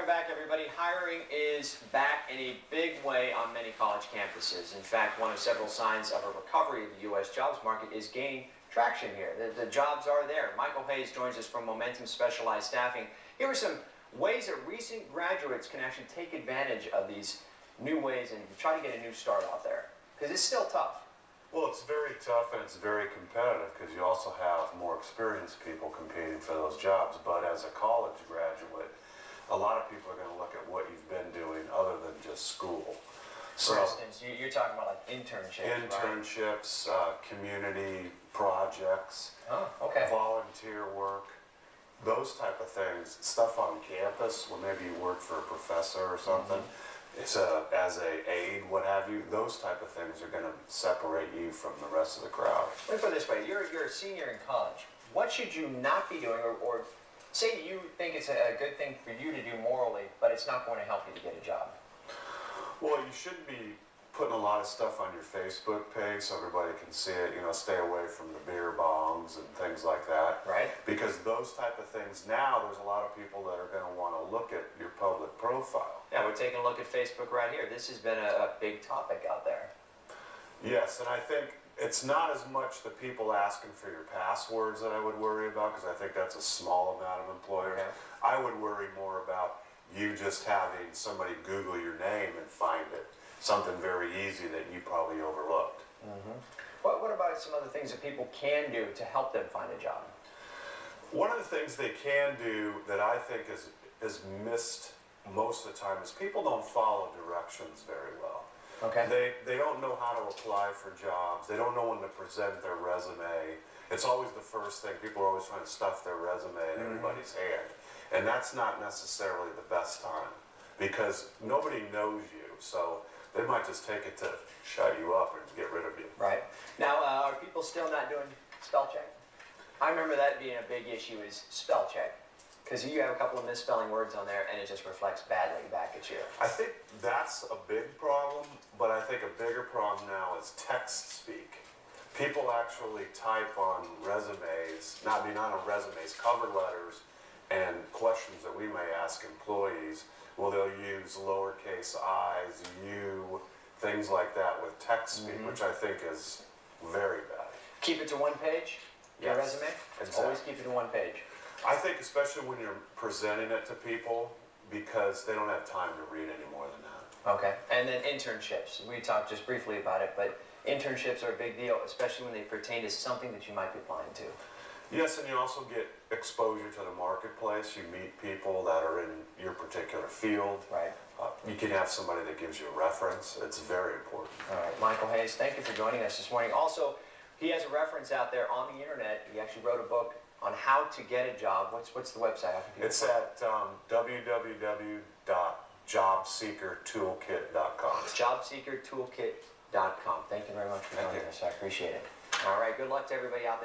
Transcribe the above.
back, everybody. Hiring is back in a big way on many college campuses. In fact, one of several signs of a recovery of the U.S. jobs market is gaining traction here. The jobs are there. Michael Hayes joins us from Momentum Specialized Staffing. Here are some ways that recent graduates can actually take advantage of these new ways and try to get a new start out there, because it's still tough. Well, it's very tough and it's very competitive because you also have more experienced people competing for those jobs. But as a college graduate, a lot of people are going to look at what you've been doing other than just school. For instance, you're talking about like internships, internships, right? Community projects, volunteer work, those type of things, stuff on campus where maybe you work for a professor or something. It's as a aide, what have you, those type of things are going to separate you from the rest of the crowd. Let me put it this way, you're a senior in college. What should you not be doing, or say you think it's a good thing for you to do morally, but it's not going to help you to get a job? Well, you shouldn't be putting a lot of stuff on your Facebook page so everybody can see it. You know, stay away from the beer bongs and things like that. Right. Because those type of things, now there's a lot of people that are going to want to look at your public profile. Yeah, we're taking a look at Facebook right here. This has been a big topic out there. Yes, and I think it's not as much the people asking for your passwords that I would worry about, because I think that's a small amount of employers. Okay. I would worry more about you just having somebody Google your name and find it. Something very easy that you probably overlooked. What about some other things that people can do to help them find a job? One of the things they can do that I think is missed most of the time is people don't follow directions very well. Okay. They don't know how to apply for jobs. They don't know when to present their resume. It's always the first thing. People are always trying to stuff their resume in everybody's hand. And that's not necessarily the best time, because nobody knows you. So they might just take it to shut you up and get rid of you. Right. Now, are people still not doing spell check? I remember that being a big issue, is spell check. Because you have a couple of misspelling words on there and it just reflects badly back at you. I think that's a big problem, but I think a bigger problem now is text speak. People actually type on resumes, not on resumes, cover letters, and questions that we may ask employees. Well, they'll use lowercase i's, you, things like that with text speak, which I think is very bad. Keep it to one page, your resume? Exactly. Always keep it to one page. I think especially when you're presenting it to people, because they don't have time to read any more than that. Okay. And then internships. We talked just briefly about it, but internships are a big deal, especially when they pertain to something that you might be applying to. Yes, and you also get exposure to the marketplace. You meet people that are in your particular field. Right. You can have somebody that gives you a reference. It's very important. All right. Michael Hayes, thank you for joining us this morning. Also, he has a reference out there on the internet. He actually wrote a book on how to get a job. What's the website? It's at www.jobseekertoolkit.com. Jobseekertoolkit.com. Thank you very much for joining us. I appreciate it. All right. Good luck to everybody out there.